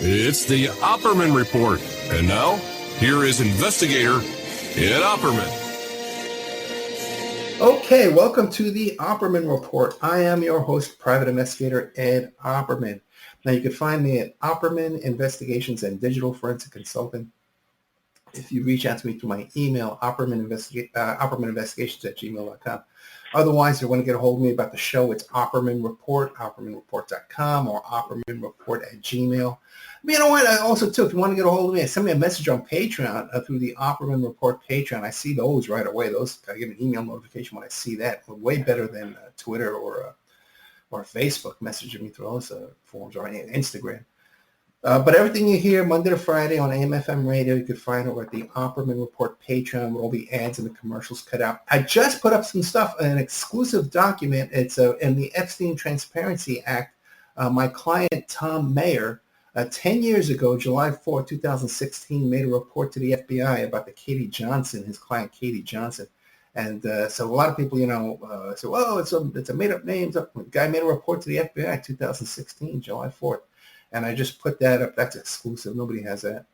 It's the Opperman Report. And now, here is investigator Ed Opperman. Okay, welcome to the Opperman Report. I am your host, private investigator Ed Opperman. Now, you can find me at Opperman Investigations and Digital Forensic Consultant. If you reach out to me through my email, oppermaninvestigations@gmail.com. Otherwise, if you want to get a hold of me about the show, it's Opperman Report, oppermanreport.com, or oppermanreport@gmail. But you know what? Also, too, if you want to get a hold of me, send me a message on Patreon through the Opperman Report Patreon. I see those right away. Those I get an email notification when I see that. Way better than Twitter or Facebook messaging me through those forms or Instagram. But everything you hear Monday to Friday on AM/FM radio, you can find over at the Opperman Report Patreon with all the ads and the commercials cut out. I just put up some stuff, an exclusive document. It's in the Epstein Transparency Act. My client, Tom Mayer, 10 years ago, July 4, 2016, made a report to the FBI about the Katie Johnson, his client, Katie Johnson. And so a lot of people, say, well, it's a made-up name. The guy made a report to the FBI 2016, July 4th. And I just put that up. That's exclusive. Nobody has that.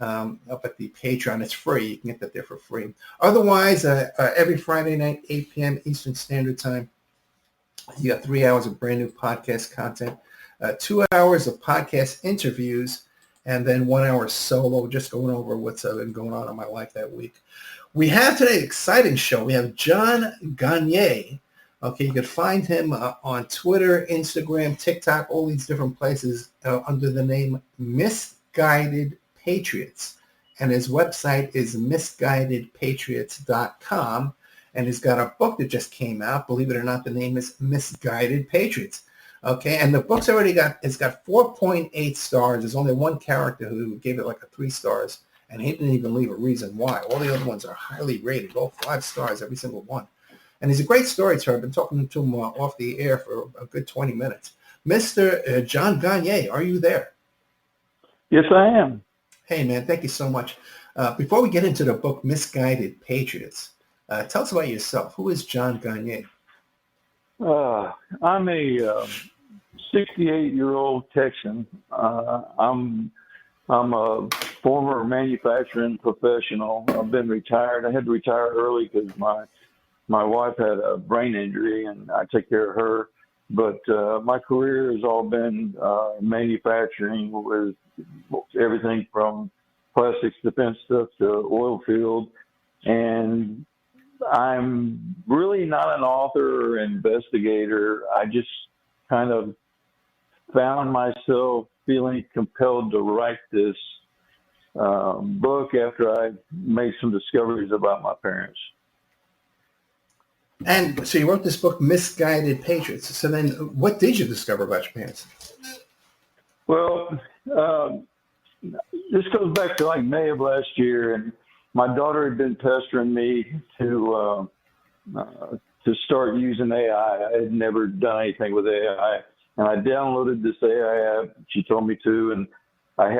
Up at the Patreon. It's free. You can get that there for free. Otherwise, every Friday night, 8 p.m. Eastern Standard Time, you got 3 hours of brand new podcast content, 2 hours of podcast interviews, and then 1 hour solo, just going over what's been going on in my life that week. We have today an exciting show. We have John Gagne. Okay, you can find him on Twitter, Instagram, TikTok, all these different places under the name Misguided Patriots. And his website is misguidedpatriots.com. And he's got a book that just came out. Believe it or not, the name is Misguided Patriots. Okay, and the book's it's got 4.8 stars. There's only one character who gave it like a 3 stars. And he didn't even leave a reason why. All the other ones are highly rated, all 5 stars, every single one. And he's a great storyteller. I've been talking to him off the air for a good 20 minutes. Mr. John Gagne, are you there? Yes, I am. Hey, man, thank you so much. Before we get into the book, Misguided Patriots, tell us about yourself. Who is John Gagne? I'm a 68-year-old Texan. I'm a former manufacturing professional. I've been retired. I had to retire early because my wife had a brain injury, and I take care of her. But my career has all been manufacturing, with everything from plastics defense stuff to oil field. And I'm really not an author or investigator. I just kind of found myself feeling compelled to write this book after I made some discoveries about my parents. And so you wrote this book, Misguided Patriots. So then what did you discover about your parents? Well, this goes back to like May of last year, and my daughter had been pestering me to start using AI. I had never done anything with AI, and I downloaded this AI app. She told me to, and I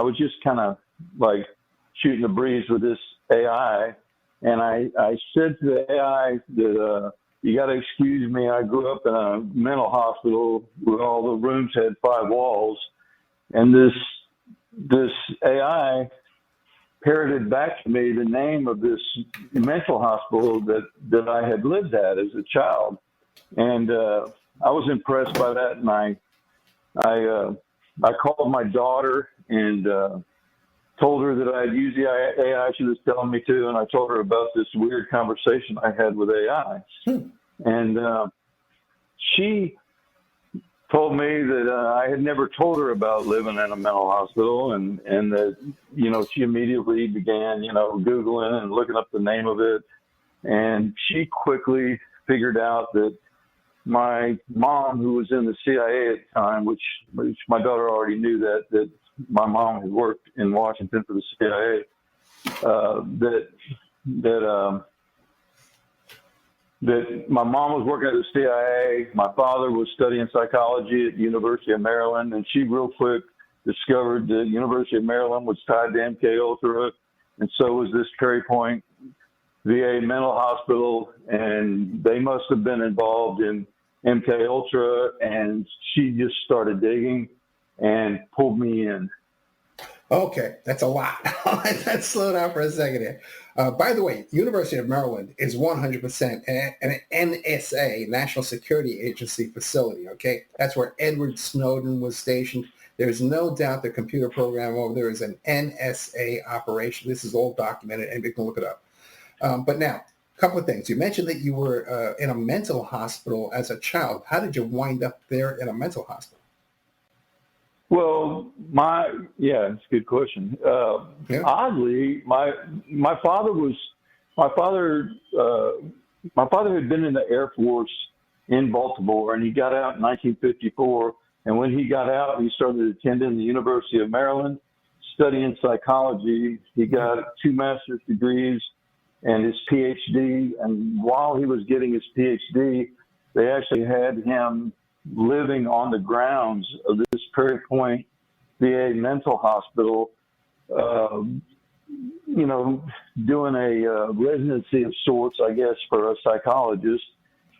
was just kind of like shooting the breeze with this AI. And I said to the AI that you got to excuse me. I grew up in a mental hospital where all the rooms had 5 walls, and this AI parroted back to me the name of this mental hospital that I had lived at as a child, and I was impressed by that. And I called my daughter and told her that I'd used the AI she was telling me to, and I told her about this weird conversation I had with AI. And she told me that I had never told her about living in a mental hospital, and that, she immediately began, Googling and looking up the name of it. And she quickly figured out that my mom, who was in the CIA at the time, which my daughter already knew that my mom had worked in Washington for the CIA, that my mom was working at the CIA. My father was studying psychology at the University of Maryland, and she real quick discovered that University of Maryland was tied to MK Ultra, and so was this Cherry Point VA mental hospital, and they must have been involved in MK Ultra, and she just started digging. and pulled me in. Okay, that's a lot. Let's slow down for a second here. By the way, University of Maryland is 100% an NSA, National Security Agency facility, okay? That's where Edward Snowden was stationed. There's no doubt the computer program over there is an NSA operation. This is all documented, and you can look it up. But now, a couple of things. You mentioned that you were in a mental hospital as a child. How did you wind up there in a mental hospital? Well, it's a good question. Oddly, my father had been in the Air Force in Baltimore, and he got out in 1954. And when he got out, he started attending the University of Maryland, studying psychology. He got 2 master's degrees and his PhD. And while he was getting his PhD, they actually had him living on the grounds of this Prairie Point VA mental hospital, doing a residency of sorts, I guess, for a psychologist.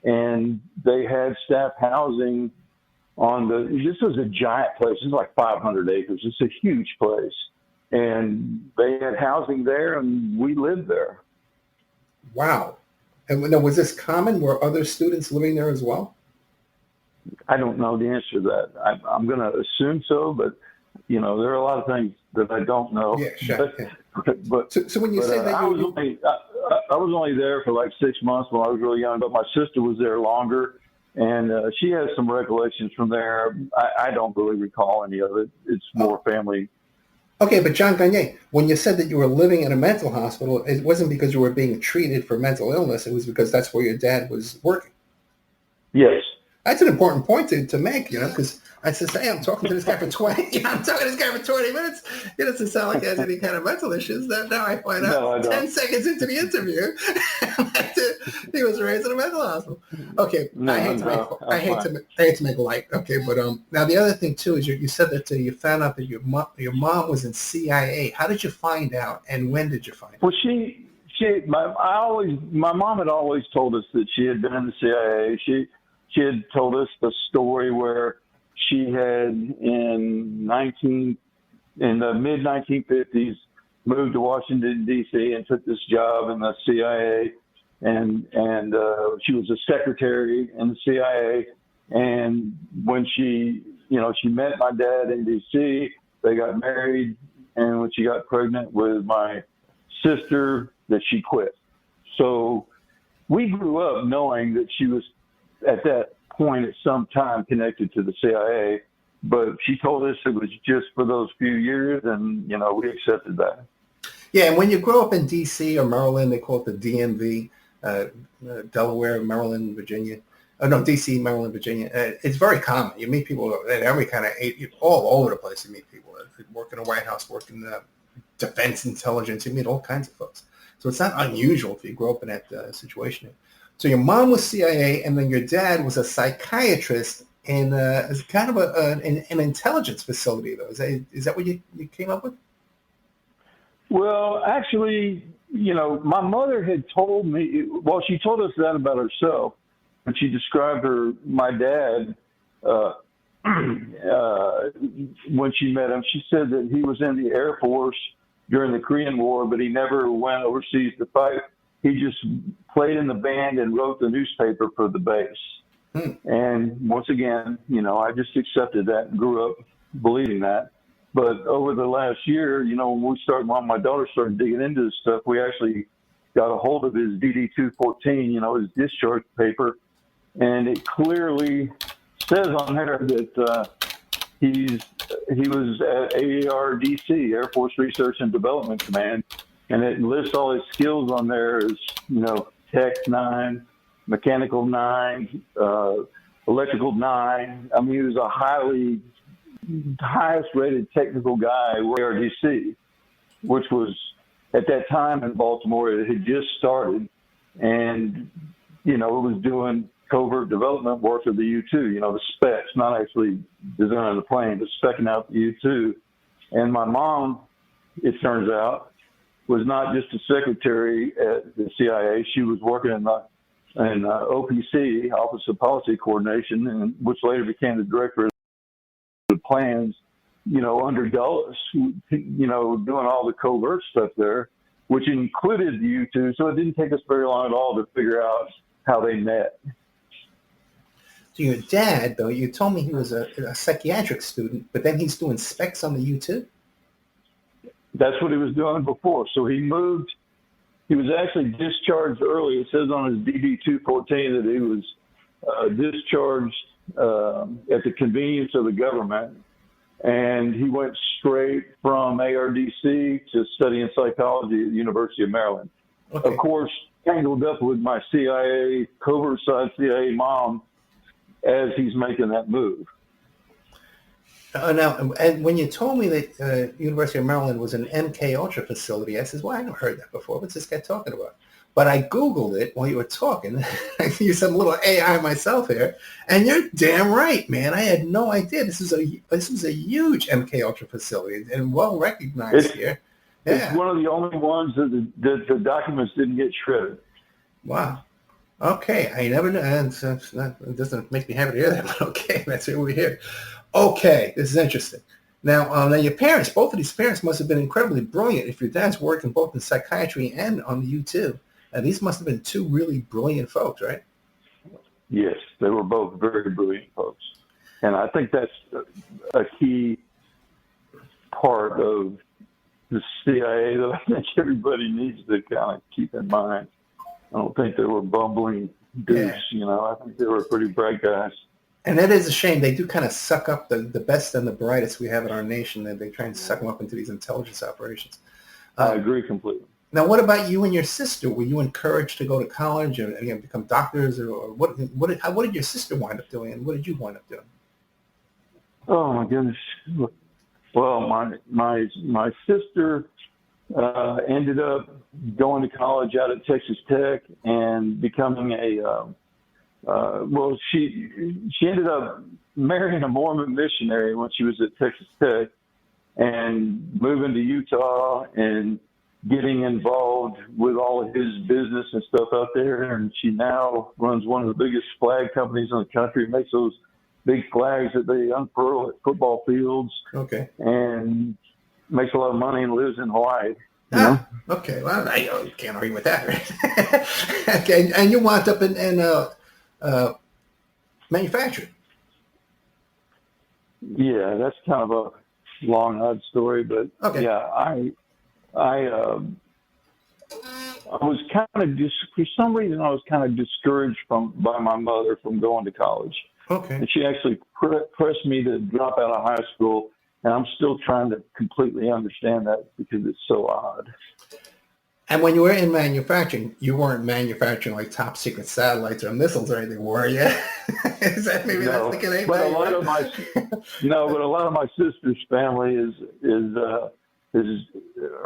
And they had staff housing this was a giant place. This is like 500 acres. It's a huge place. And they had housing there, and we lived there. Wow. And was this common? Were other students living there as well? I don't know the answer to that. I'm going to assume so, but there are a lot of things that I don't know. Yeah, sure. But so when you say that I was only there for like 6 months when I was really young, but my sister was there longer, and she has some recollections from there. I don't really recall any of it. It's more family. Okay, but John Gagne, when you said that you were living in a mental hospital, it wasn't because you were being treated for mental illness. It was because that's where your dad was working. Yes. That's an important point to make, because I said, hey, I'm talking to this guy for 20 minutes. It doesn't sound like he has any kind of mental issues. Now I find out 10 seconds into the interview, he was raised in a mental hospital. Okay, I hate to make light. Okay, but now the other thing too is you said that you found out that your mom was in CIA. How did you find out, and when did you find out? Well, my mom had always told us that she had been in the CIA. She had told us the story where she had in the mid-1950s moved to Washington, D.C. and took this job in the CIA. And she was a secretary in the CIA. And when she met my dad in D.C., they got married. And when she got pregnant with my sister, that she quit. So we grew up knowing that she was at that point at some time connected to the CIA, but she told us it was just for those few years, and we accepted that. Yeah, and when you grow up in D.C. or Maryland, they call it the DMV, Delaware, Maryland, Virginia. Oh no, D.C., Maryland, Virginia. It's very common. You meet people at every kind of age, all over the place. You meet people work in the White House, work in the defense intelligence. You meet all kinds of folks. So it's not unusual if you grow up in that situation. So your mom was CIA, and then your dad was a psychiatrist in kind of an intelligence facility, though. Is that what you came up with? Well, actually, my mother had told me, she told us that about herself, when she described my dad, when she met him. She said that he was in the Air Force during the Korean War, but he never went overseas to fight. He just played in the band and wrote the newspaper for the base. And once again, I just accepted that and grew up believing that. But over the last year, when my daughter started digging into this stuff, we actually got a hold of his DD-214, his discharge paper. And it clearly says on there that he was at ARDC, Air Force Research and Development Command. And it lists all his skills on there as, Tech 9, Mechanical 9, Electrical 9. I mean, he was a highest rated technical guy at ARDC, which was at that time in Baltimore, it had just started. And, it was doing covert development work of the U-2, the specs, not actually designing the plane, but specking out the U-2. And my mom, it turns out, was not just a secretary at the CIA. She was working in OPC, Office of Policy Coordination, which later became the director of the plans under Dulles, doing all the covert stuff there, which included the U2. So it didn't take us very long at all to figure out how they met. So your dad, though, you told me he was a psychiatric student, but then he's doing specs on the U2? That's what he was doing before. So he moved. He was actually discharged early. It says on his DD-214 that he was discharged at the convenience of the government. And he went straight from ARDC to studying psychology at the University of Maryland. Okay. Of course, tangled up with my CIA, covert side CIA mom as he's making that move. Now, and when you told me that University of Maryland was an MK Ultra facility, I said, well, I never heard that before. What's this guy talking about? But I Googled it while you were talking. You said a little AI myself here, and you're damn right, man. I had no idea. This was a huge MK Ultra facility and well recognized here. Yeah. It's one of the only ones that the documents didn't get shredded. Wow. Okay, I never knew. It doesn't make me happy to hear that, but okay, that's what we're here. Okay, this is interesting. Now your parents, both of these parents must have been incredibly brilliant. If your dad's working both in psychiatry and on the U2, these must have been two really brilliant folks, right? Yes, they were both very brilliant folks. And I think that's a key part of the CIA that I think everybody needs to kind of keep in mind. I don't think they were bumbling dupes, I think they were pretty bright guys. And that is a shame. They do kind of suck up the best and the brightest we have in our nation, and they try and suck them up into these intelligence operations. I agree completely. Now, what about you and your sister? Were you encouraged to go to college and become doctors, or what did your sister wind up doing, and what did you wind up doing? Oh my goodness! Well, my sister ended up going to college out at Texas Tech and becoming she ended up marrying a Mormon missionary when she was at Texas Tech and moving to Utah and getting involved with all of his business and stuff out there. And she now runs one of the biggest flag companies in the country, makes those big flags that they unfurl at football fields. Okay. And makes a lot of money and lives in Hawaii. Okay. Well, I can't argue with that, right? Okay. And you wound up in manufacturing. Yeah, that's kind of a long, odd story, but okay. Yeah, I was kind of for some reason I was kind of discouraged by my mother from going to college. Okay. And she actually pressed me to drop out of high school, and I'm still trying to completely understand that because it's so odd. And when you were in manufacturing, you weren't manufacturing like top secret satellites or missiles or anything, were you? Is that maybe that's the case? But a lot of my sister's family is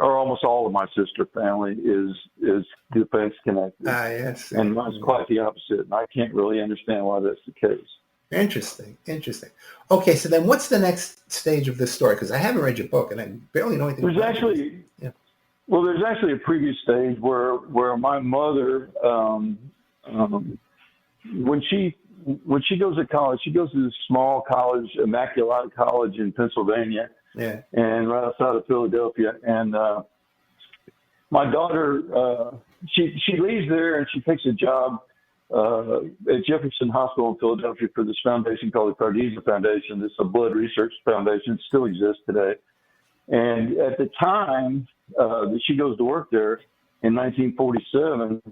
or almost all of my sister family is defense connected. Yes. And mine's quite the opposite, and I can't really understand why that's the case. Interesting. Okay, so then what's the next stage of this story? Because I haven't read your book, and I barely know anything about it. Well, there's actually a previous stage where my mother, when she goes to college, she goes to this small college, Immaculate College in Pennsylvania, and right outside of Philadelphia. And my daughter, she leaves there and she takes a job at Jefferson Hospital in Philadelphia for this foundation called the Cardoza Foundation. It's a blood research foundation. It still exists today. And at the time that she goes to work there in 1947,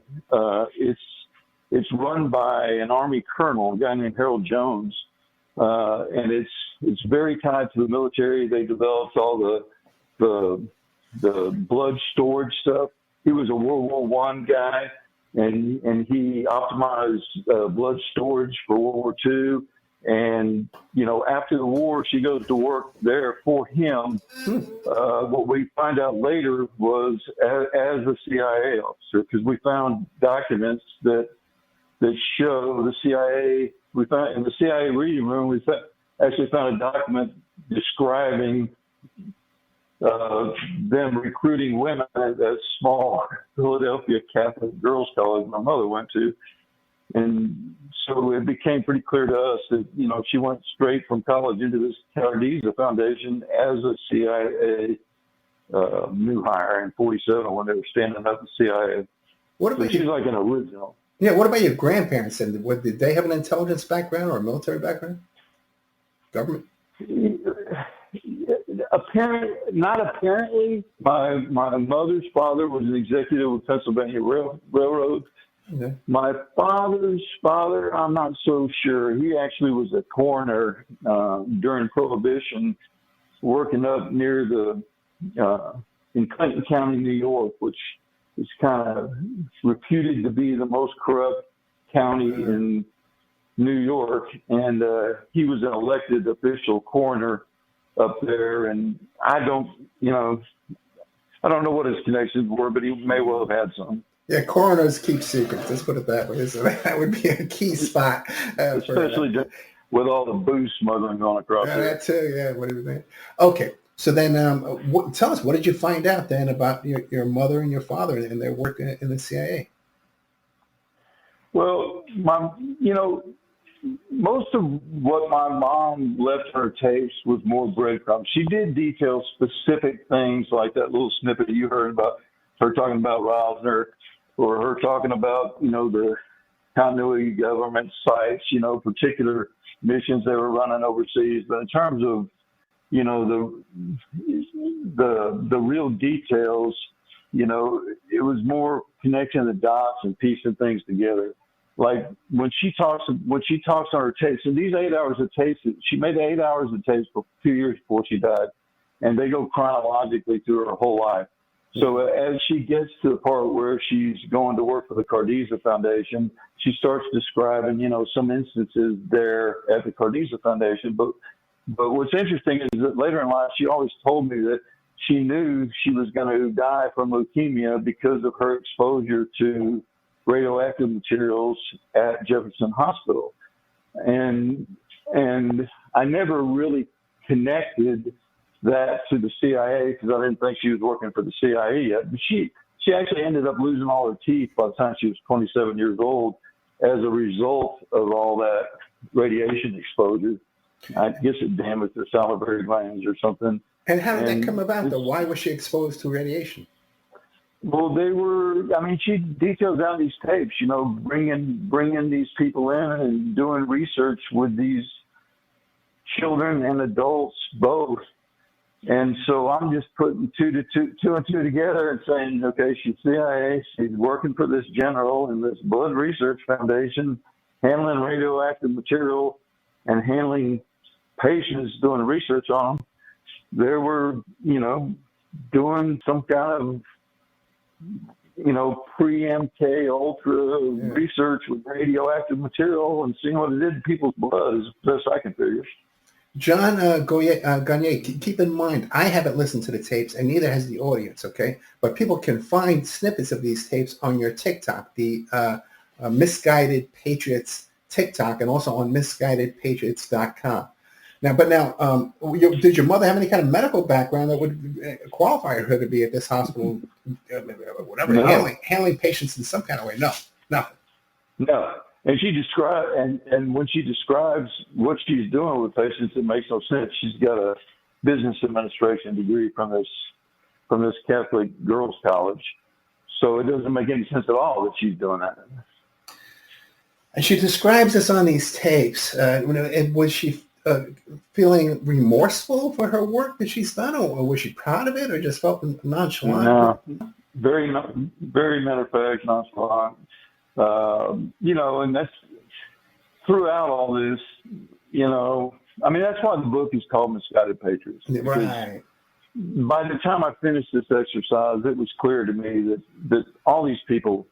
it's run by an Army colonel, a guy named Harold Jones, and it's very tied to the military. They developed all the blood storage stuff. He was a World War I guy, and he optimized blood storage for World War II. And, after the war, she goes to work there for him. What we find out later was as a CIA officer, because we found documents that show the CIA. We found in the CIA reading room, we actually found a document describing them recruiting women at that small Philadelphia Catholic girls' college my mother went to, and so it became pretty clear to us that, she went straight from college into this Cardiza Foundation as a CIA new hire in 47 when they were standing up the CIA. What about she's like an original. Yeah, what about your grandparents? And did they have an intelligence background or a military background? Government? Not apparently. My mother's father was an executive with Pennsylvania Railroad. Okay. My father's father, I'm not so sure. He actually was a coroner during Prohibition, working up near in Clinton County, New York, which is kind of reputed to be the most corrupt county in New York. And he was an elected official coroner up there. And I don't know what his connections were, but he may well have had some. Yeah, coroners keep secrets. Let's put it that way. So that would be a key spot. Especially with all the booze smuggling going across there. That too, yeah. What do you think? Okay, so then tell us, what did you find out then about your mother and your father and their work in the CIA? Well, most of what my mom left her tapes was more breadcrumbs. She did detail specific things like that little snippet you heard about her talking about Rosner, or her talking about, the continuity government sites, particular missions they were running overseas. But in terms of, the real details, it was more connecting the dots and piecing things together. Like when she talks on her tapes, and these 8 hours of tapes, she made 8 hours of tapes for 2 years before she died, and they go chronologically through her whole life. So as she gets to the part where she's going to work for the Cardiza Foundation, she starts describing, some instances there at the Cardiza Foundation. But what's interesting is that later in life, she always told me that she knew she was going to die from leukemia because of her exposure to radioactive materials at Jefferson Hospital. And I never really connected that to the CIA because I didn't think she was working for the CIA yet. But she actually ended up losing all her teeth by the time she was 27 years old as a result of all that radiation exposure. I guess it damaged her salivary glands or something. And how did that come about, though? Why was she exposed to radiation? Well, she details out these tapes, bringing these people in and doing research with these children and adults both. And so I'm just putting two and two together and saying, okay, she's CIA, she's working for this general in this Blood Research Foundation, handling radioactive material and handling patients, doing research on them. They were, doing some kind of, pre-MK ultra research with radioactive material and seeing what it did to people's blood is the best I can figure. John Gagne, keep in mind, I haven't listened to the tapes, and neither has the audience, okay? But people can find snippets of these tapes on your TikTok, the Misguided Patriots TikTok, and also on misguidedpatriots.com. Now, did your mother have any kind of medical background that would qualify her to be at this hospital, whatever, no. handling patients in some kind of way? No, nothing. No. And she described, and when she describes what she's doing with patients, it makes no sense. She's got a business administration degree from this Catholic girls' college, so it doesn't make any sense at all that she's doing that. And she describes this on these tapes. Was she feeling remorseful for her work that she's done, or was she proud of it, or just felt nonchalant? No, very matter of fact, nonchalant. And that's throughout all this, that's why the book is called Misguided Patriots. Right. By the time I finished this exercise, it was clear to me that all these people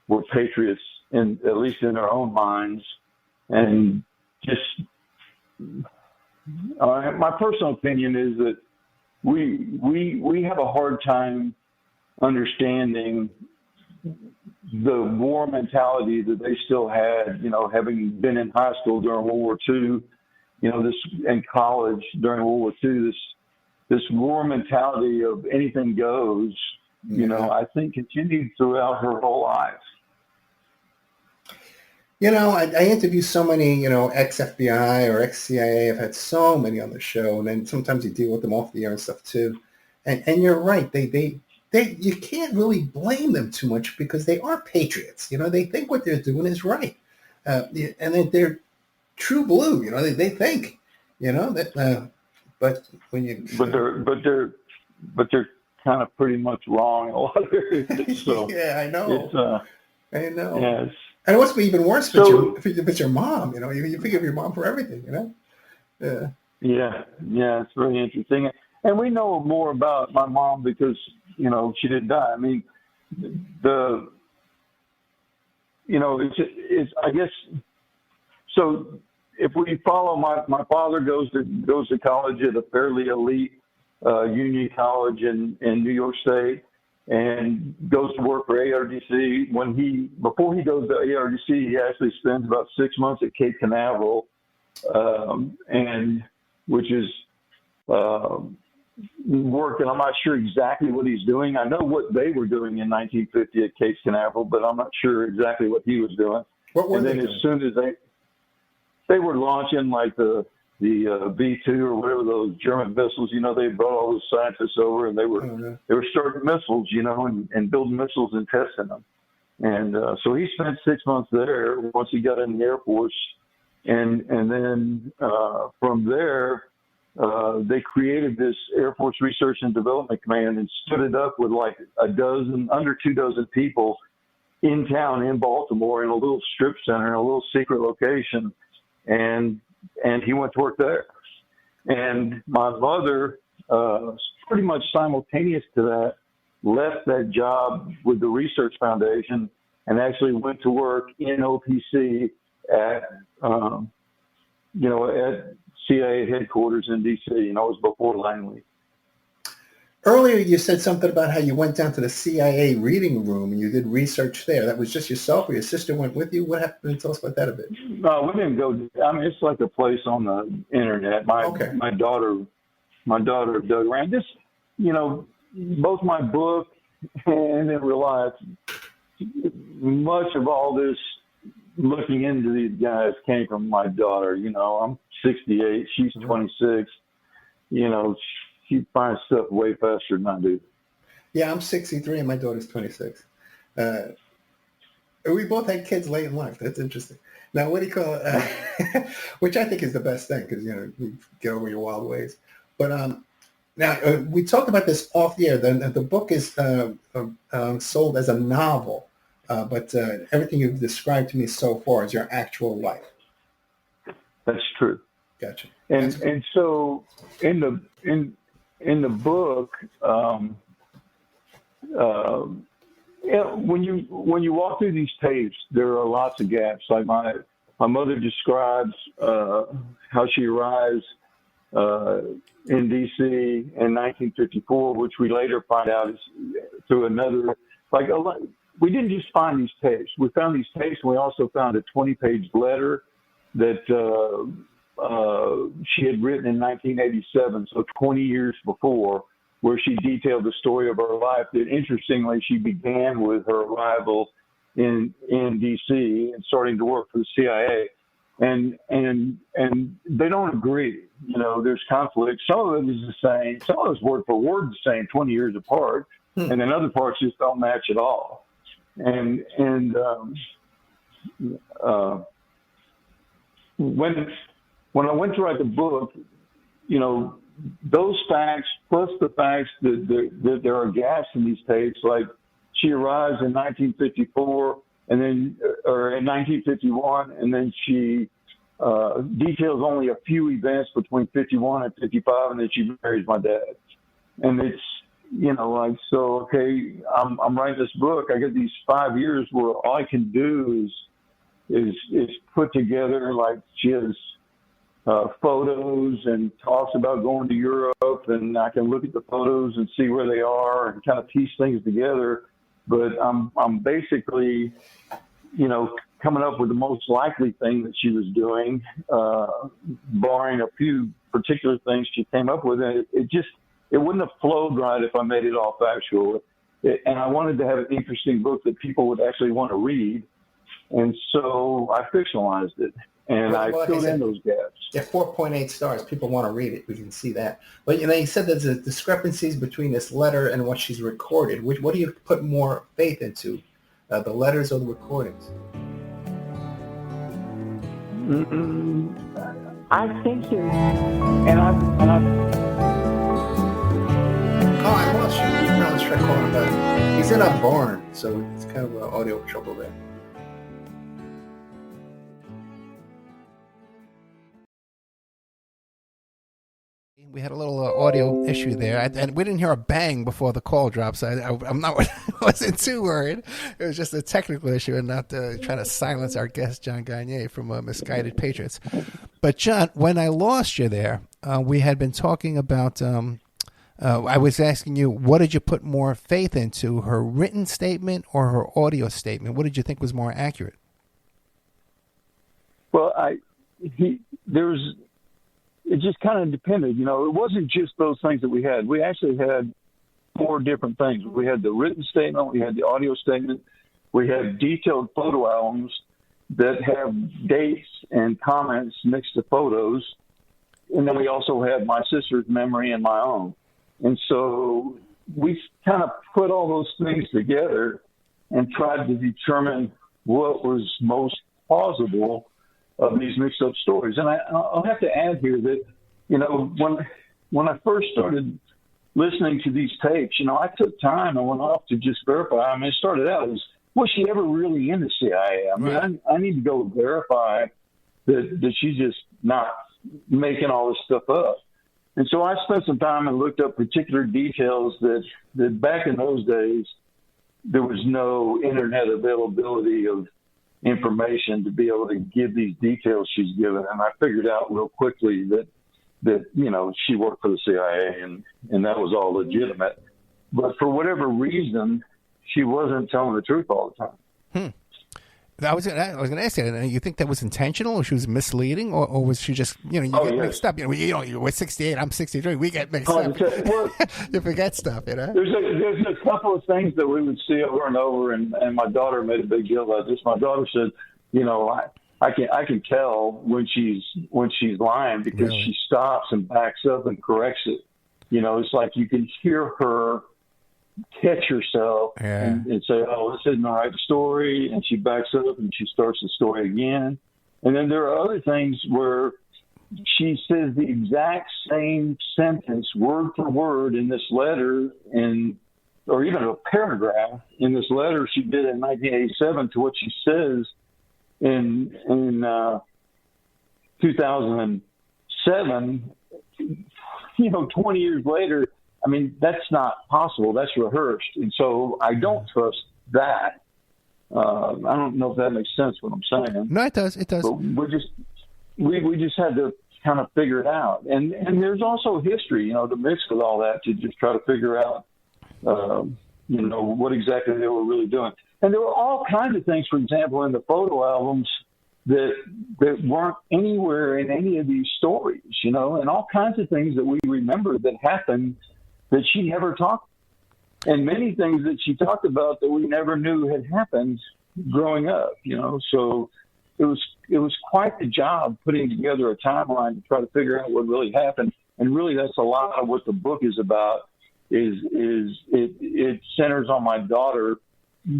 were patriots, at least in their own minds. And just, my personal opinion is that we have a hard time understanding the war mentality that they still had, having been in high school during World War II, and college during World War II, this war mentality of anything goes, I think continued throughout her whole life. I interview so many, ex-FBI or ex-CIA. I've had so many on the show, and then sometimes you deal with them off the air and stuff too. And you're right. You can't really blame them too much because they are patriots. They think what they're doing is right. And they're true blue. They think, that, but when you, but they're kind of pretty much wrong in a lot of areas. So yeah, I know. I know. Yes. And it must be even worse So if it's your mom. You think of your mom for everything. Yeah. yeah, it's very interesting. And we know more about my mom because, she didn't die. I mean, it's I guess, so if we follow my father goes to college at a fairly elite union college in New York State and goes to work for ARDC. Before he goes to ARDC, he actually spends about 6 months at Cape Canaveral, and which is work, and I'm not sure exactly what he's doing. I know what they were doing in 1950 at Cape Canaveral, but I'm not sure exactly what he was doing. What were and they then doing? As soon as they were launching like the B-2 or whatever, those German missiles, they brought all those scientists over and they were starting missiles, and building missiles and testing them. And so he spent 6 months there once he got in the Air Force. And then from there, they created this Air Force Research and Development Command and stood it up with like under 2 dozen people in town in Baltimore in a little strip center in a little secret location. And he went to work there. And my mother, pretty much simultaneous to that, left that job with the Research Foundation and actually went to work in OPC at CIA headquarters in D.C. It was before Langley. Earlier, you said something about how you went down to the CIA reading room and you did research there. That was just yourself, or your sister went with you? What happened? Tell us about that a bit. No, we didn't go. I mean, it's like a place on the internet. My daughter dug around. Just, both my book and in real life, much of all this looking into these guys came from my daughter. I'm 68. She's 26. She finds stuff way faster than I do. Yeah, I'm 63 and my daughter's 26. We both had kids late in life. That's interesting. Now, what do you call it? Which I think is the best thing because, you get over your wild ways. But now, we talked about this off the air. The book is sold as a novel, but everything you've described to me so far is your actual life. That's true. Gotcha. And so in the book, when you walk through these tapes, there are lots of gaps. Like my mother describes how she arrives in D.C. in 1954, which we later find out is through another. We didn't just find these tapes. We found these tapes, and we also found a 20-page letter that she had written in 1987, so 20 years before, where she detailed the story of her life. That interestingly, she began with her arrival in D.C. and starting to work for the CIA, and they don't agree. There's conflict. Some of it is the same. Some of it's word for word the same, 20 years apart, and then other parts just don't match at all. And when I went to write the book, those facts plus the facts that there are gaps in these tapes, like she arrives in 1954 and then, or in 1951, and then she details only a few events between 51 and 55, and then she marries my dad. And it's, okay, I'm writing this book. I get these 5 years where all I can do is put together, like she has photos and talks about going to Europe, and I can look at the photos and see where they are and kind of piece things together. But I'm basically, coming up with the most likely thing that she was doing, barring a few particular things she came up with. And it wouldn't have flowed right if I made it all factual. And I wanted to have an interesting book that people would actually want to read. And so I fictionalized it, and I filled in those gaps. Yeah, 4.8 stars. People want to read it. We can see that. But you said there's a discrepancies between this letter and what she's recorded. What do you put more faith into, the letters or the recordings? I think that, Oh, I lost you. No, let's try calling him back. He's in a barn, so it's kind of audio trouble there. We had a little audio issue there, and we didn't hear a bang before the call dropped, so I wasn't too worried. It was just a technical issue and not trying to silence our guest, John Gagne from Misguided Patriots. But, John, when I lost you there, we had been talking about, I was asking you, what did you put more faith into, her written statement or her audio statement? What did you think was more accurate? Well, it just kind of depended. It wasn't just those things that we had. We actually had 4 different things. We had the written statement, we had the audio statement, we had detailed photo albums that have dates and comments next to photos, and then we also had my sister's memory and my own. And so we kind of put all those things together and tried to determine what was most plausible of these mixed up stories. And I'll have to add here that, when I first started listening to these tapes, I took time and went off to just verify. I mean, it started out as, was she ever really in the CIA? I mean, right. I need to go verify that she's just not making all this stuff up. And so I spent some time and looked up particular details that back in those days, there was no internet availability of information to be able to give these details she's given. And I figured out real quickly that she worked for the CIA and that was all legitimate. But for whatever reason, she wasn't telling the truth all the time. I was going to ask you, you think that was intentional, or she was misleading, or was she just, you get mixed up? We're 68, I'm 63, we get mixed up. Well, you forget stuff, There's a couple of things that we would see over and over, and my daughter made a big deal about this. My daughter said, I can tell when she's lying because she stops and backs up and corrects it. It's like you can hear her catch herself and say, oh, this isn't the right story, and she backs up and she starts the story again. And then there are other things where she says the exact same sentence word for word in this letter, or even a paragraph in this letter she did in 1987 to what she says in 2007. 20 years later. I mean, that's not possible. That's rehearsed. And so I don't trust that. I don't know if that makes sense what I'm saying. No, it does. It does. But we just had to kind of figure it out. And there's also history, to mix with all that to just try to figure out, what exactly they were really doing. And there were all kinds of things, for example, in the photo albums that weren't anywhere in any of these stories, and all kinds of things that we remember that happened that she never talked, and many things that she talked about that we never knew had happened growing up, So it was quite the job putting together a timeline to try to figure out what really happened. And really, that's a lot of what the book is about. It centers on my daughter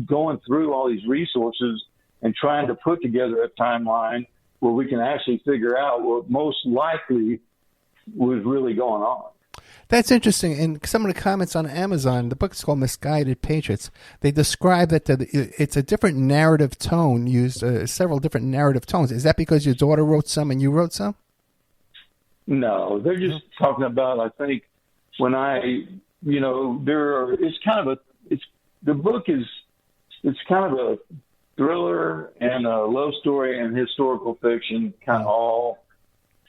going through all these resources and trying to put together a timeline where we can actually figure out what most likely was really going on. That's interesting. And some of the comments on Amazon, the book is called Misguided Patriots. They describe that it's a different narrative tone, used several different narrative tones. Is that because your daughter wrote some and you wrote some? No, they're just talking about, I think, when the book is kind of a thriller and a love story and historical fiction kind of all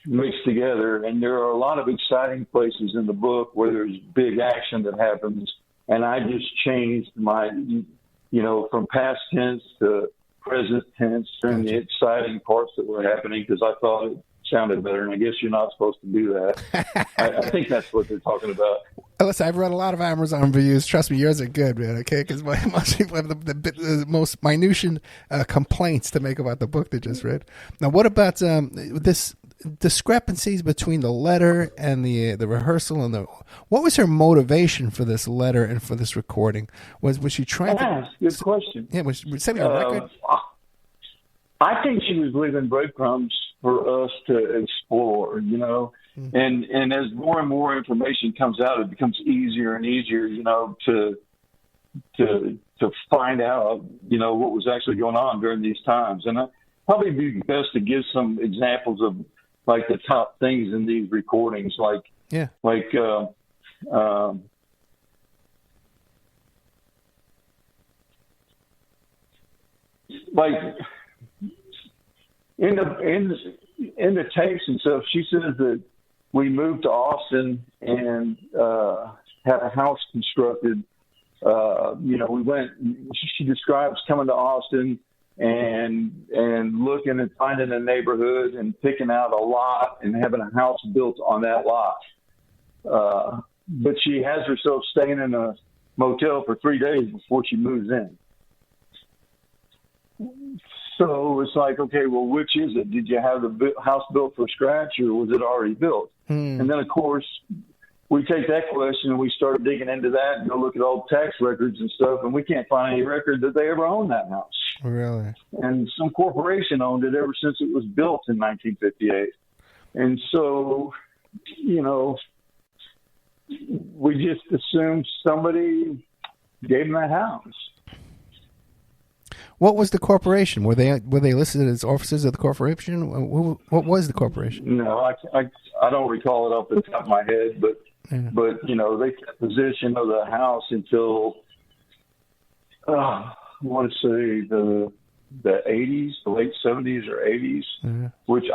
mixed together. And there are a lot of exciting places in the book where there's big action that happens. And I just changed my, from past tense to present tense during the exciting parts that were happening because I thought it sounded better. And I guess you're not supposed to do that. I think that's what they're talking about. Listen, I've read a lot of Amazon reviews. Trust me, yours are good, man. Okay, because most people have the most minutiae complaints to make about the book they just read. Now, what about this discrepancies between the letter and the rehearsal and what was her motivation for this letter and for this recording? Was she trying to? Good question. Yeah, was she sending a record? I think she was leaving breadcrumbs for us to explore, you know. And as more and more information comes out, it becomes easier and easier, you know, to find out, you know, what was actually going on during these times. And I'd probably be best to give some examples of like the top things in these recordings, like in the tapes and stuff, she says that we moved to Austin and had a house constructed. You know, we went. She describes coming to Austin and looking and finding a neighborhood and picking out a lot and having a house built on that lot. But she has herself staying in a motel for 3 days before she moves in. So it's like, okay, well, which is it? Did you have the house built from scratch, or was it already built? And then, of course, we take that question and we start digging into that and go look at all the tax records and stuff, and we can't find any record that they ever owned that house. Really? And some corporation owned it ever since it was built in 1958. And so, you know, we just assumed somebody gave them that house. What was the corporation? Were they listed as officers of the corporation? What was the corporation? No, I don't recall it off the top of my head, but you know, they kept possession of the house until I want to say the 80s, the late 70s or 80s, which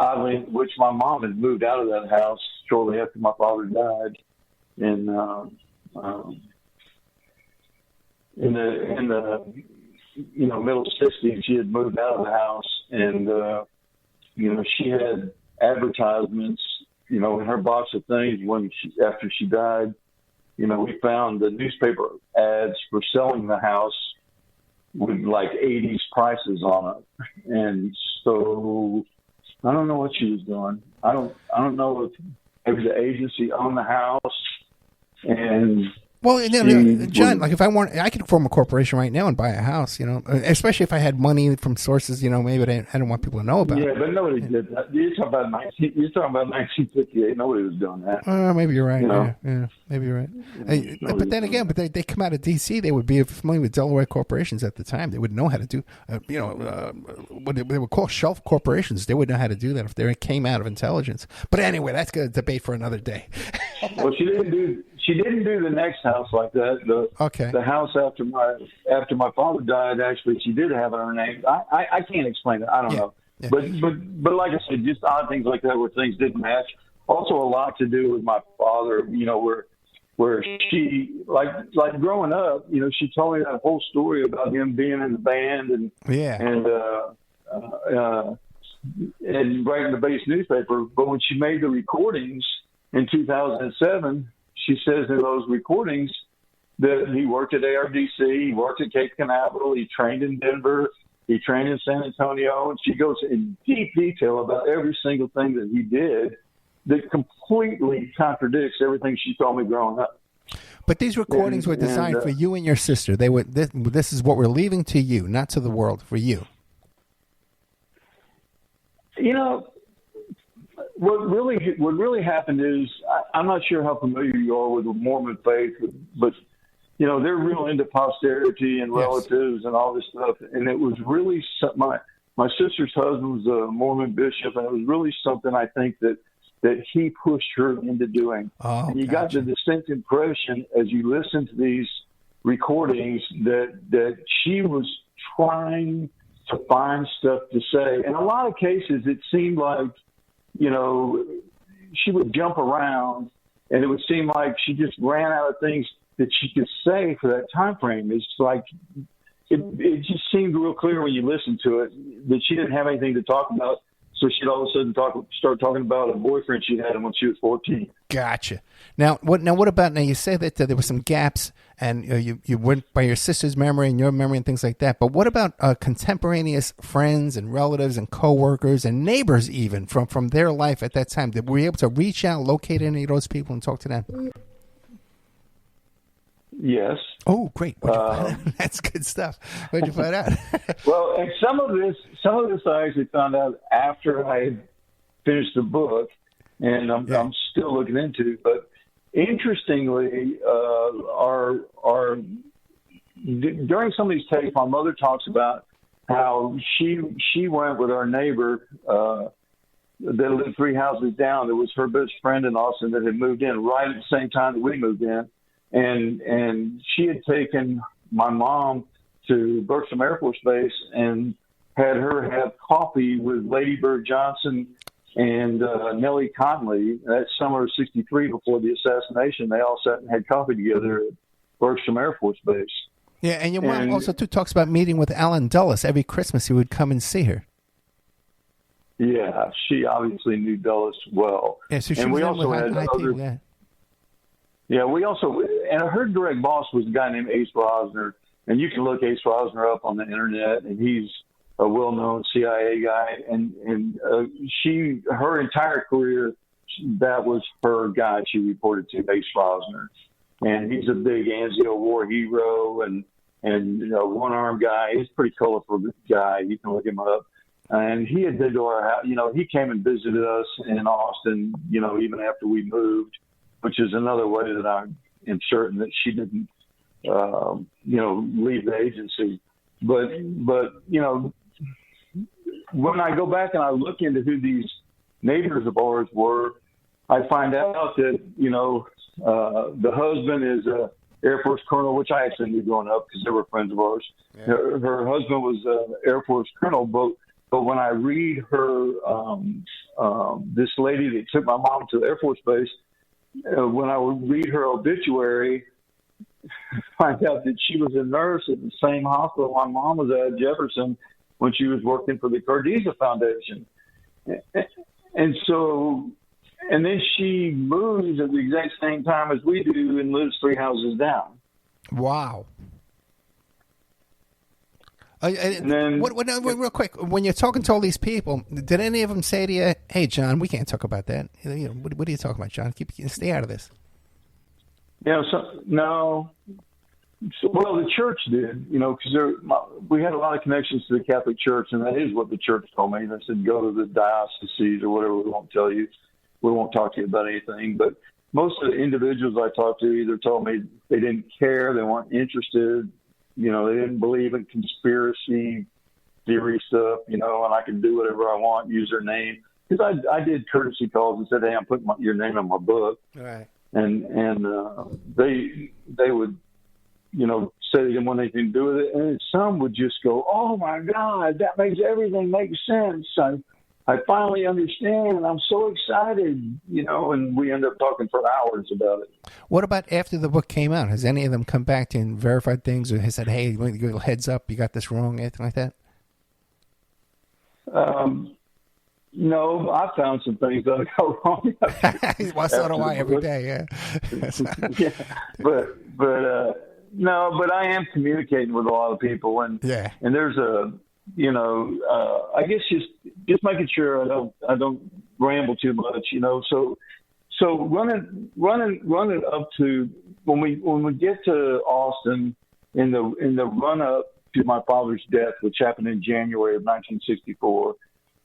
my mom had moved out of that house shortly after my father died, in the you know, middle 60s. She had moved out of the house, and you know, she had advertisements, you know, in her box of things after she died. You know, we found the newspaper ads for selling the house with like 80s prices on it. And so I don't know what she was doing. I don't know if maybe the agency owned the house. And well, John, like if I could form a corporation right now and buy a house, you know, especially if I had money from sources, you know, maybe I don't want people to know about. Yeah, but nobody did that. You're talking about 1958. Nobody was doing that. Maybe you're right. You know? Yeah, maybe you're right. But then again, they come out of D.C. They would be familiar with Delaware corporations at the time. They would know how to do, you know, what they would call shelf corporations. They would know how to do that if they came out of intelligence. But anyway, that's a debate for another day. Well, she didn't do the next house like that. The house after my father died, actually, she did have her name. I can't explain it. I don't know. Yeah. But like I said, just odd things like that where things didn't match. Also, a lot to do with my father. You know, where she like growing up. You know, she told me that whole story about him being in the band and writing the base newspaper. But when she made the recordings in 2007. She says in those recordings that he worked at ARDC, he worked at Cape Canaveral, he trained in Denver, he trained in San Antonio, and she goes in deep detail about every single thing that he did that completely contradicts everything she told me growing up. But these recordings were designed for you and your sister. They were. This is what we're leaving to you, not to the world, for you. You know, what really happened is, I'm not sure how familiar you are with the Mormon faith, but you know, they're real into posterity and relatives and all this stuff. And it was really my sister's husband was a Mormon bishop, and it was really something I think that he pushed her into doing. And you got the distinct impression as you listen to these recordings that she was trying to find stuff to say. In a lot of cases, it seemed like, you know, she would jump around, and it would seem like she just ran out of things that she could say for that time frame. It's like it just seemed real clear when you listened to it that she didn't have anything to talk about. so she'd all of a sudden start talking about a boyfriend she had when she was 14. Gotcha. Now what about, now you say that there were some gaps and you went by your sister's memory and your memory and things like that, but what about contemporaneous friends and relatives and coworkers and neighbors even from their life at that time? Were you able to reach out, locate any of those people and talk to them? Yes. Oh, great. What'd you find out? That's good stuff. What'd you find out? Well, and some of this I actually found out after I finished the book, and I'm still looking into. But interestingly, during some of these tapes, my mother talks about how she went with our neighbor that lived 3 houses down. That was her best friend in Austin that had moved in right at the same time that we moved in. And she had taken my mom to Bergstrom Air Force Base and had her have coffee with Lady Bird Johnson and Nellie Conley. That summer of '63, before the assassination, they all sat and had coffee together at Bergstrom Air Force Base. Yeah, and your mom also too talks about meeting with Alan Dulles every Christmas. He would come and see her. Yeah, she obviously knew Dulles well. Yeah, so she and was we in also with had IT, other. yeah. Yeah, we also, and her direct boss was a guy named Ace Rosner, and you can look Ace Rosner up on the internet, and he's a well-known CIA guy, and her entire career, that was her guy she reported to, Ace Rosner, and he's a big Anzio War hero, and one-armed guy. He's a pretty colorful guy. You can look him up. And he had been to our house. He came and visited us in Austin, even after we moved, which is another way that I am certain that she didn't, leave the agency. But when I go back and I look into who these neighbors of ours were, I find out that, the husband is a Air Force colonel, which I actually knew growing up because they were friends of ours. Yeah. Her husband was an Air Force colonel, but when I read her, this lady that took my mom to the Air Force Base, when I would read her obituary, I find out that she was a nurse at the same hospital my mom was at Jefferson when she was working for the Cardiza Foundation. And then she moves at the exact same time as we do and lives 3 houses down. Wow. And then, real quick, when you're talking to all these people, did any of them say to you, "Hey, John, we can't talk about that"? What are you talking about, John? Stay out of this. Yeah, no. Well, the church did, because we had a lot of connections to the Catholic Church, and that is what the church told me. They said, "Go to the diocese or whatever. We won't tell you. We won't talk to you about anything." But most of the individuals I talked to either told me they didn't care, they weren't interested. They didn't believe in conspiracy theory stuff, and I could do whatever I want, use their name. Because I did courtesy calls and said, "Hey, I'm putting your name in my book." Right. And they would, say they didn't want anything to do with it. And some would just go, "Oh, my God, that makes everything make sense. I finally understand, and I'm so excited," and we end up talking for hours about it. What about after the book came out? Has any of them come back to you and verified things, or has said, "Hey, heads up, you got this wrong," anything like that? No, I found some things that I got wrong. Well, so do I every day, yeah. Yeah, but no, but I am communicating with a lot of people, and there's a, I guess just making sure I don't ramble too much, So running up to when we get to Austin in the run up to my father's death, which happened in January of 1964.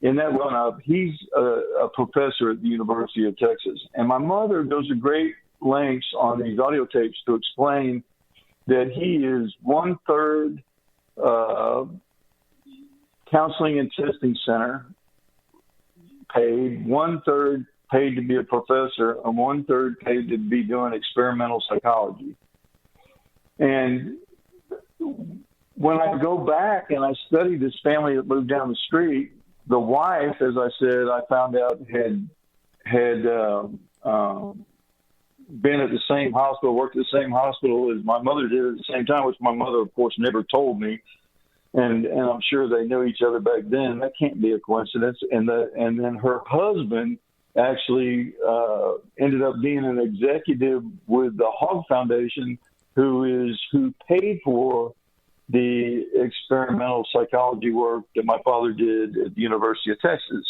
In that run up, he's a professor at the University of Texas, and my mother goes to great lengths on these audio tapes to explain that he is 1/3 counseling and testing center paid, 1/3 paid to be a professor, and 1/3 paid to be doing experimental psychology. And when I go back and I study this family that moved down the street, the wife, as I said, I found out had been at the same hospital, worked at the same hospital as my mother did at the same time, which my mother, of course, never told me. and I'm sure they knew each other back then. That can't be a coincidence. And then her husband actually ended up being an executive with the Hogg Foundation, who paid for the experimental psychology work that my father did at the University of Texas.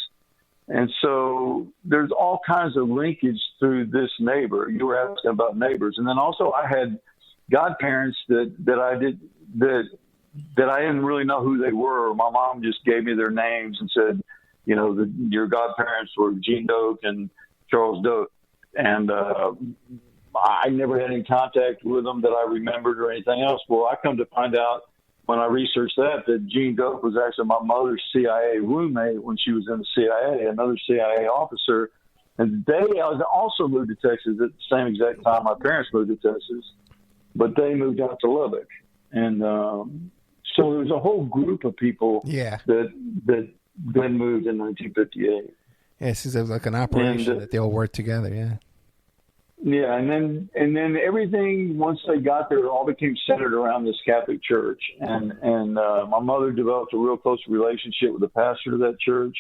And so there's all kinds of linkage through this neighbor. You were asking about neighbors. And then also I had godparents that I didn't really know who they were. My mom just gave me their names and said, you know, your godparents were Gene Doak and Charles Doak. And I never had any contact with them that I remembered or anything else. Well, I come to find out when I researched that Gene Doak was actually my mother's CIA roommate when she was in the CIA, another CIA officer. And they also moved to Texas at the same exact time my parents moved to Texas, but they moved out to Lubbock. And so there's a whole group of people that then moved in 1958. Yeah, it seems like an operation that they all worked together, yeah. Yeah, and then everything, once they got there, it all became centered around this Catholic church. And my mother developed a real close relationship with the pastor of that church.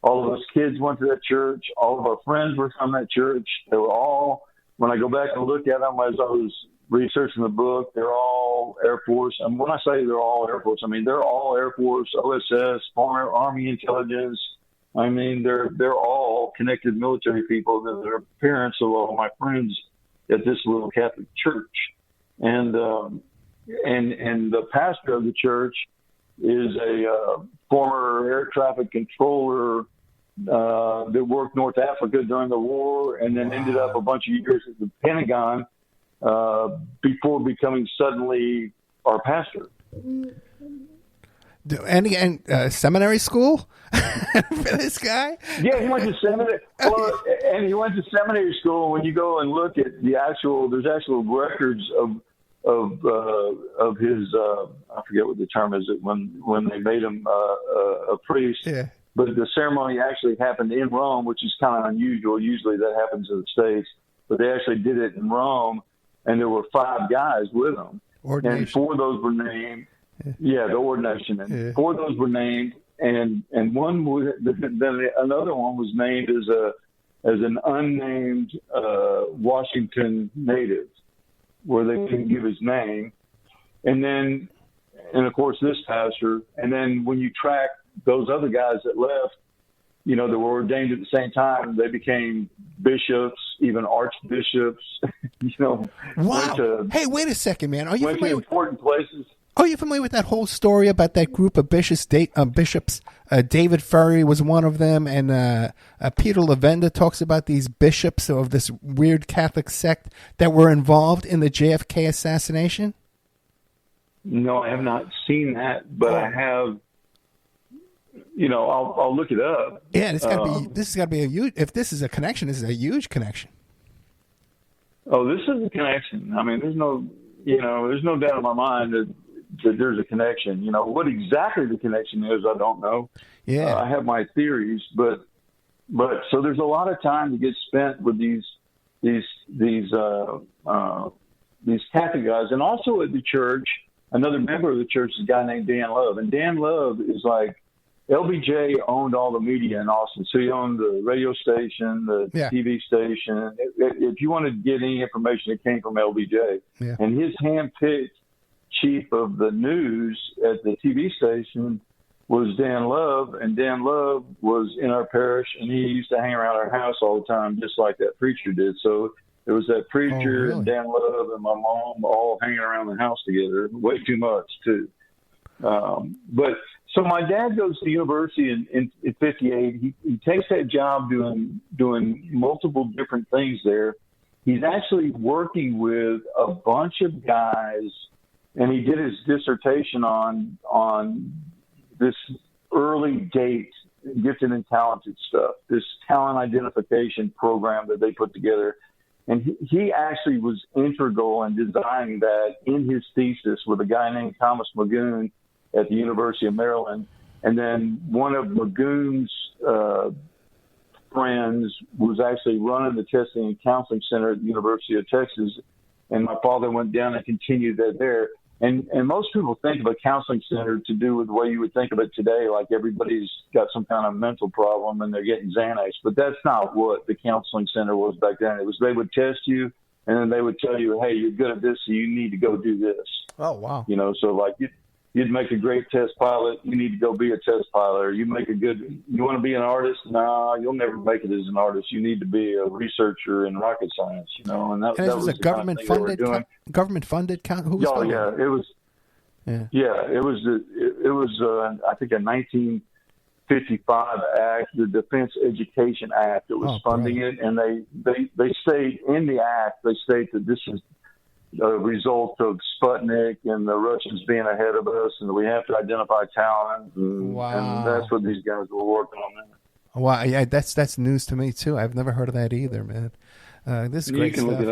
All of us kids went to that church. All of our friends were from that church. They were all, when I go back and look at them as I was researching the book, they're all Air Force. And when I say they're all Air Force, I mean they're all Air Force, OSS, former Army intelligence. I mean, they're all connected military people. They're parents of all my friends at this little Catholic church, and the pastor of the church is a former air traffic controller that worked North Africa during the war, and then ended up a bunch of years at the Pentagon before becoming suddenly our pastor. And seminary school for this guy? Yeah, he went to seminary. Well, and he went to seminary school. When you go and look at there's actual records of his. I forget what the term is. When they made him a priest. Yeah. But the ceremony actually happened in Rome, which is kind of unusual. Usually that happens in the States, but they actually did it in Rome, and there were 5 guys with him, and 4 of those were named. Yeah, the ordination. And 4 of those were named, and one was, then another one was named as an unnamed Washington native, where they didn't give his name. And of course this pastor. And then when you track those other guys that left, you know, that were ordained at the same time, they became bishops, even archbishops. You know. Wow. Hey, wait a second, man. Are you familiar with important places? Are you familiar with that whole story about that group of bishops? David Ferry was one of them, and Peter Lavenda talks about these bishops of this weird Catholic sect that were involved in the JFK assassination. No, I have not seen that, but I have. You know, I'll look it up. Yeah, this has got to be a huge. If this is a connection, this is a huge connection. Oh, this is a connection. I mean, there's no doubt in my mind that there's a connection. You know, what exactly the connection is, I don't know. Yeah, I have my theories, but so there's a lot of time that gets spent with these Catholic guys, and also at the church. Another member of the church is a guy named Dan Love, and Dan Love is like LBJ owned all the media in Austin, so he owned the radio station, the TV station. If you wanted to get any information, it came from LBJ, and his hand-picked chief of the news at the TV station was Dan Love, and Dan Love was in our parish, and he used to hang around our house all the time, just like that preacher did. So there was that preacher and Dan Love and my mom all hanging around the house together, way too much too. But so my dad goes to university in 58. He takes that job doing multiple different things there. He's actually working with a bunch of guys, and he did his dissertation on this early date, gifted and talented stuff, this talent identification program that they put together. And he actually was integral in designing that in his thesis with a guy named Thomas Magoon at the University of Maryland. And then one of Magoon's friends was actually running the testing and counseling center at the University of Texas. And my father went down and continued that there. And most people think of a counseling center to do with the way you would think of it today, like everybody's got some kind of mental problem and they're getting Xanax. But that's not what the counseling center was back then. It was they would test you, and then they would tell you, hey, you're good at this, so you need to go do this. Oh, wow. You know, so like you'd make a great test pilot, you need to go be a test pilot. Or you want to be an artist? No, you'll never make it as an artist. You need to be a researcher in rocket science, you know. And that was a government funded, who was funding? Yeah, it was. Yeah, it was. I think a 1955 act, the Defense Education Act, that was funding it, and they state in the act, they state that this is a result of Sputnik and the Russians being ahead of us, and we have to identify talent. And that's what these guys were working on there. Wow, yeah, that's news to me too. I've never heard of that either, man. This is great stuff. You can look it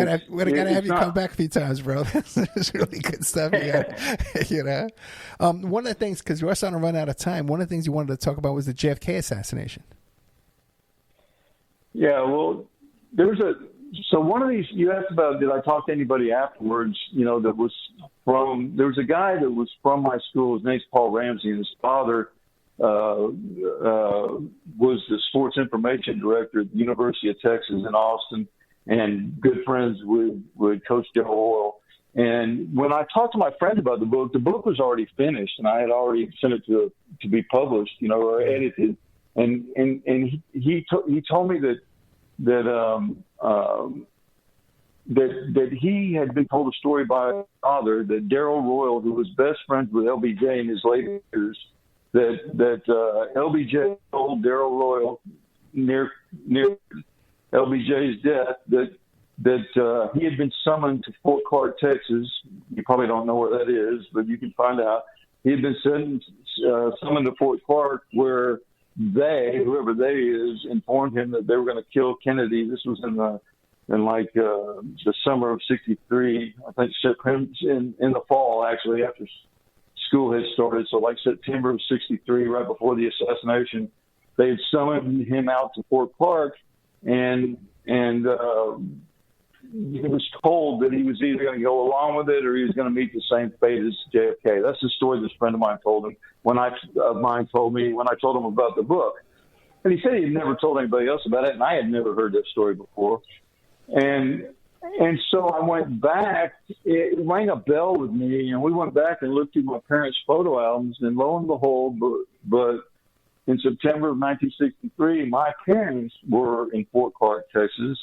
up. We gotta have you come back a few times, bro. This is really good stuff. You know, one of the things, because we're starting to run out of time, one of the things you wanted to talk about was the JFK assassination. Yeah, well, so one of these, you asked about, did I talk to anybody afterwards, you know, there was a guy that was from my school. His name's Paul Ramsey, and his father was the sports information director at the University of Texas in Austin, and good friends with Coach Joe Oil. And when I talked to my friend about the book was already finished, and I had already sent it to be published, you know, or edited. And he told me that he had been told a story by his father that Darrell Royal, who was best friends with LBJ in his later years, that LBJ told Darrell Royal near LBJ's death that he had been summoned to Fort Clark, Texas. You probably don't know where that is, but you can find out. He had been summoned to Fort Clark, where whoever they is, informed him that they were going to kill Kennedy. This was in the summer of '63, I think, in the fall, actually, after school had started. So like September of '63, right before the assassination, they had summoned him out to Fort Clark, and he was told that he was either going to go along with it or he was going to meet the same fate as JFK. That's the story this friend of mine told him when I told him about the book. And he said he had never told anybody else about it, and I had never heard that story before. And so I went back. It rang a bell with me, and we went back and looked through my parents' photo albums, and lo and behold, but in September of 1963, my parents were in Fort Clark, Texas,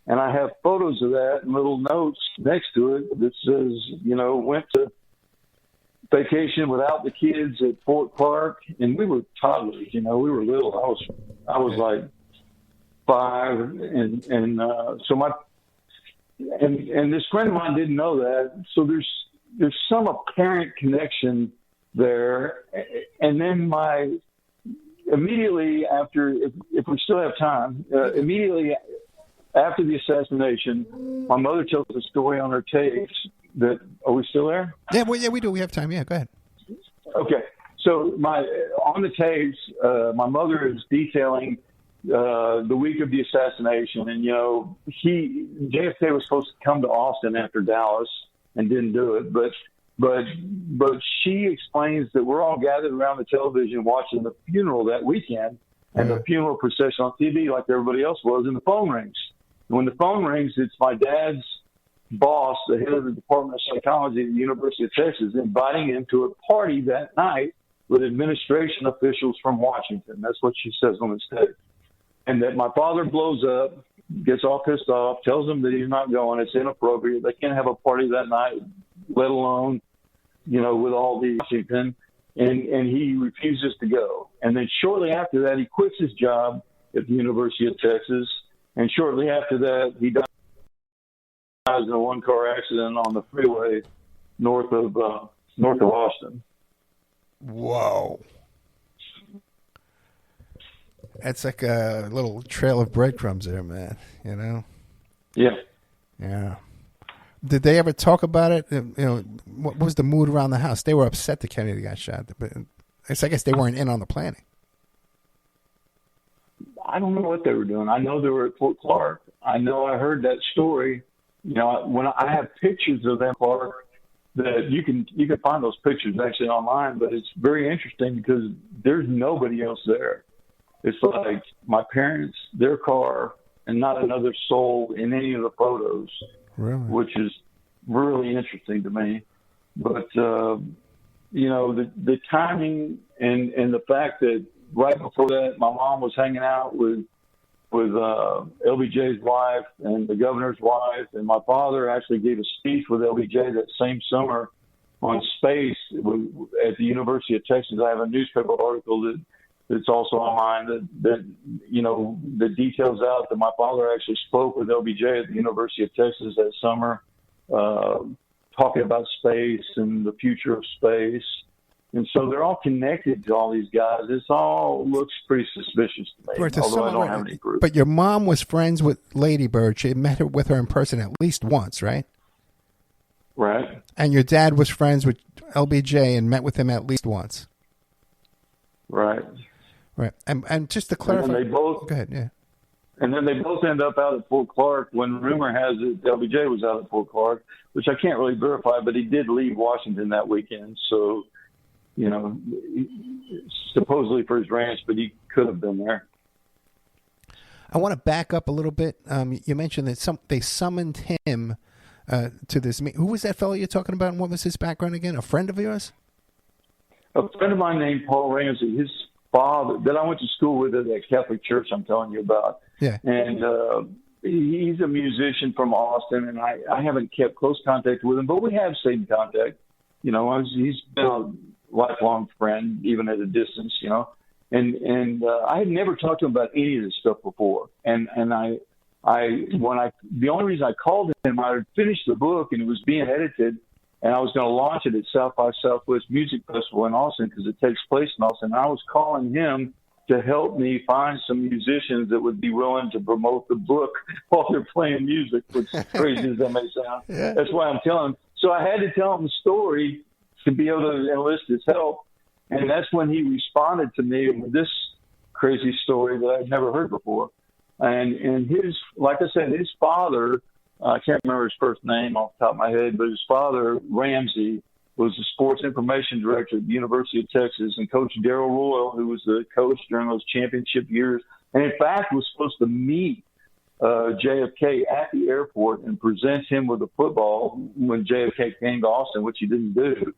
and I have photos of that and little notes next to it that says, you know, went to vacation without the kids at Fort Clark, and we were toddlers, you know, we were little. I was like 5, and this friend of mine didn't know that, so there's some apparent connection there, and then immediately after, if we still have time, immediately after the assassination, my mother tells a story on her tapes that, are we still there? Yeah, we do. We have time. Yeah, go ahead. Okay. So on the tapes, my mother is detailing the week of the assassination, and, you know, JFK was supposed to come to Austin after Dallas and didn't do it, but she explains that we're all gathered around the television watching the funeral that weekend, and the funeral procession on TV like everybody else was, and the phone rings. And when the phone rings, it's my dad's boss, the head of the Department of Psychology at the University of Texas, inviting him to a party that night with administration officials from Washington. That's what she says on the tape. And that my father blows up, gets all pissed off, tells them that he's not going. It's inappropriate. They can't have a party that night, let alone, you know, with all the Washington. And he refuses to go. And then shortly after that, he quits his job at the University of Texas. And shortly after that, he dies in a one-car accident on the freeway north of Austin. Whoa. That's like a little trail of breadcrumbs there, man. You know? Yeah. Yeah. Did they ever talk about it? You know, what was the mood around the house? They were upset that Kennedy got shot, but I guess they weren't in on the planning. I don't know what they were doing. I know they were at Fort Clark. I know I heard that story. You know, when I have pictures of them, Clark, that you can find those pictures actually online, but it's very interesting because there's nobody else there. It's like my parents, their car, and not another soul in any of the photos, Really? which is really interesting to me. But, the timing and the fact that right before that, my mom was hanging out with LBJ's wife and the governor's wife, and my father actually gave a speech with LBJ that same summer on space at the University of Texas. I have a newspaper article that's also online that details out that my father actually spoke with LBJ at the University of Texas that summer, talking about space and the future of space. And so they're all connected to all these guys. This all looks pretty suspicious to me, although I don't have any proof. But your mom was friends with Lady Bird. She met her with her in person at least once, right? Right. And your dad was friends with LBJ and met with him at least once. Right. Right. And just to clarify, they both, go ahead, yeah. And then they both end up out at Fort Clark when rumor has it LBJ was out at Fort Clark, which I can't really verify, but he did leave Washington that weekend. So, supposedly for his ranch, but he could have been there. I want to back up a little bit. You mentioned that they summoned him to this meeting. Who was that fellow you're talking about, and what was his background again? A friend of yours? A friend of mine named Paul Ramsey. His father, that I went to school with at that Catholic church I'm telling you about. Yeah. And he's a musician from Austin, and I haven't kept close contact with him, but we have stayed in contact. He's been a lifelong friend, even at a distance, And I had never talked to him about any of this stuff before. And the only reason I called him, I had finished the book and it was being edited, and I was going to launch it at South by Southwest Music Festival in Austin because it takes place in Austin. And I was calling him to help me find some musicians that would be willing to promote the book while they're playing music, which is crazy as that may sound. Yeah. That's why I'm telling him. So I had to tell him the story to be able to enlist his help. And that's when he responded to me with this crazy story that I'd never heard before. And like I said, his father, I can't remember his first name off the top of my head, but his father, Ramsey, was the sports information director at the University of Texas, and Coach Darrell Royal, who was the coach during those championship years, and in fact was supposed to meet JFK at the airport and present him with a football when JFK came to Austin, which he didn't do.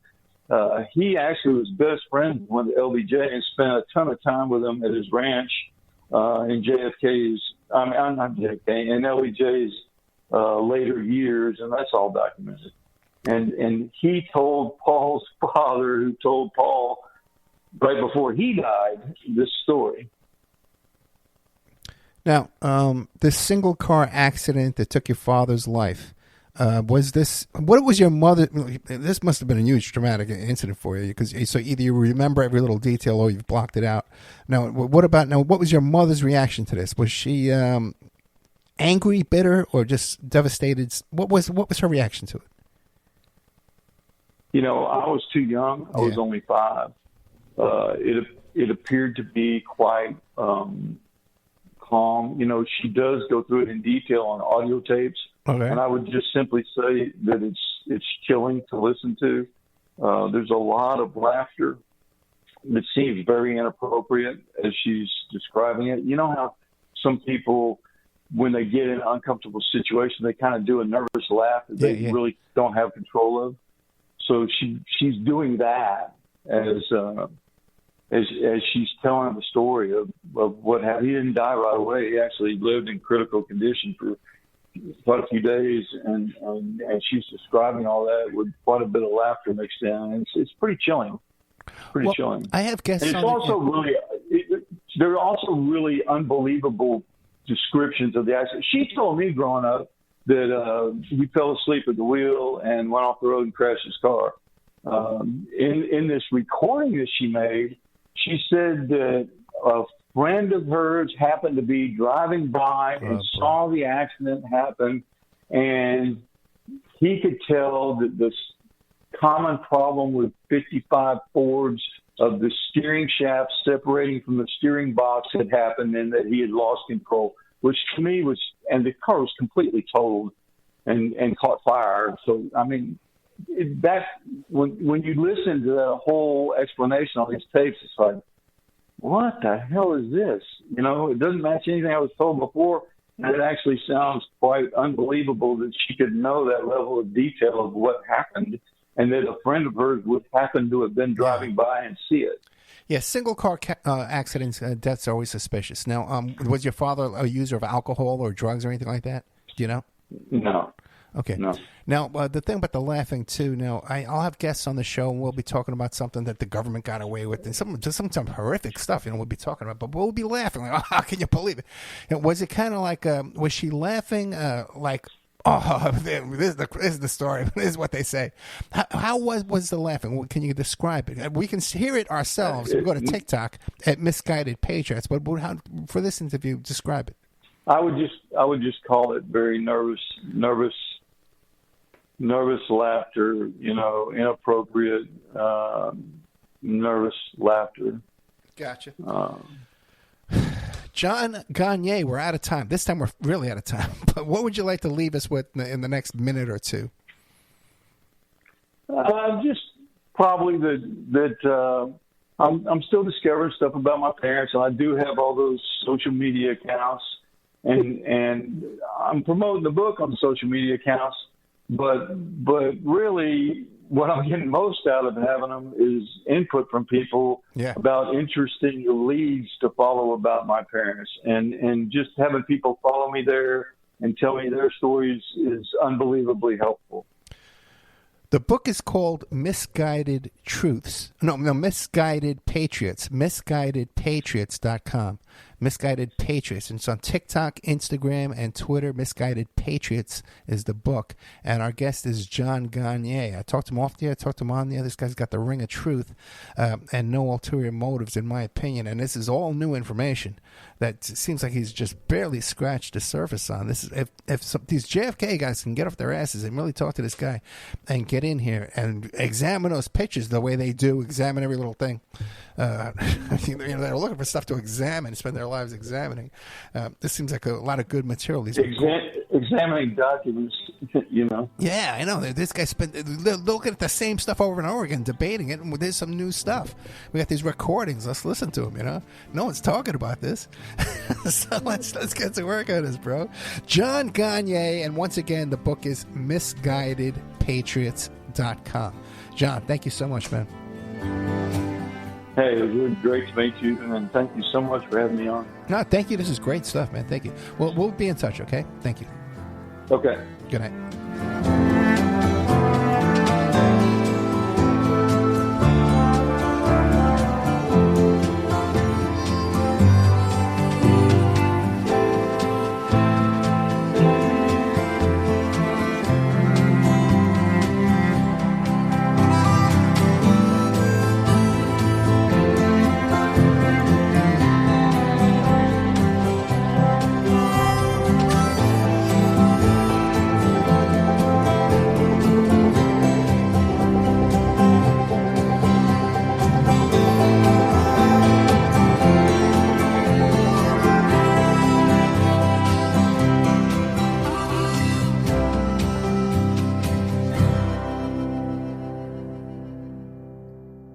He actually was best friends with LBJ and spent a ton of time with him at his ranch in LBJ's later years, and that's all documented. And he told Paul's father, who told Paul right before he died, this story. Now, this single car accident that took your father's life, what was your mother? This must have been a huge traumatic incident for you, so either you remember every little detail or you've blocked it out. Now, what was your mother's reaction to this? Was she angry, bitter, or just devastated? What was her reaction to it? I was too young. I was only 5. It appeared to be quite calm. She does go through it in detail on audio tapes. Okay. And I would just simply say that it's chilling to listen to. There's a lot of laughter that seems very inappropriate as she's describing it. You know how some people, when they get in an uncomfortable situation, they kind of do a nervous laugh that they really don't have control of. So she's doing that as she's telling the story of what happened. He didn't die right away. He actually lived in critical condition for quite a few days, and she's describing all that with quite a bit of laughter mixed in. And it's pretty chilling. Chilling. I have guessed. And it's also there are also really unbelievable descriptions of the accident. She told me growing up that he fell asleep at the wheel and went off the road and crashed his car. In this recording that she made, she said that a friend of hers happened to be driving by and saw the accident happen, and he could tell that this common problem with 55 Fords of the steering shaft separating from the steering box had happened, and that he had lost control, which to me was, and the car was completely totaled and caught fire. So, I mean, that when you listen to that whole explanation on these tapes, it's like, what the hell is this? You know, it doesn't match anything I was told before. And it actually sounds quite unbelievable that she could know that level of detail of what happened, and that a friend of hers would happen to have been driving by and see it. Yeah, single car accidents, deaths are always suspicious. Now, was your father a user of alcohol or drugs or anything like that? Do you know? No. Okay. No. Now, the thing about the laughing, too, now, I'll have guests on the show, and we'll be talking about something that the government got away with, and some horrific stuff, we'll be talking about, but we'll be laughing. Like, oh, how can you believe it? And was it kind of like, was she laughing like, oh, this is the story. This is what they say. How was the laughing? Can you describe it? We can hear it ourselves. We go to TikTok at Misguided Patriots, but how, for this interview, describe it. I would just call it very nervous laughter, inappropriate, nervous laughter. Gotcha. John Gagne, we're out of time. This time we're really out of time. But what would you like to leave us with in the next minute or two? Just probably that I'm still discovering stuff about my parents, and I do have all those social media accounts, and I'm promoting the book on the social media accounts. But really, what I'm getting most out of having them is input from people about interesting leads to follow about my parents. And just having people follow me there and tell me their stories is unbelievably helpful. The book is called Misguided Truths. No, Misguided Patriots. Misguidedpatriots.com. Misguided Patriots. And it's on TikTok, Instagram, and Twitter. Misguided Patriots is the book. And our guest is John Gagne. I talked to him off the air. I talked to him on the air. This guy's got the ring of truth and no ulterior motives, in my opinion. And this is all new information that seems like he's just barely scratched the surface on. This is if these JFK guys can get off their asses and really talk to this guy and get in here and examine those pictures the way they do, examine every little thing. They're looking for stuff to examine, spend their lives examining. This seems like a lot of good material. Examining documents, Yeah, I know. This guy they're looking at the same stuff over and over again, debating it, and there's some new stuff. We got these recordings. Let's listen to them, No one's talking about this. So let's get to work on this, bro. John Gagne, and once again, the book is MisguidedPatriots.com. John, thank you so much, man. Hey, it was really great to meet you, and thank you so much for having me on. No, thank you. This is great stuff, man. Thank you. We'll be in touch, okay? Thank you. Okay. Good night.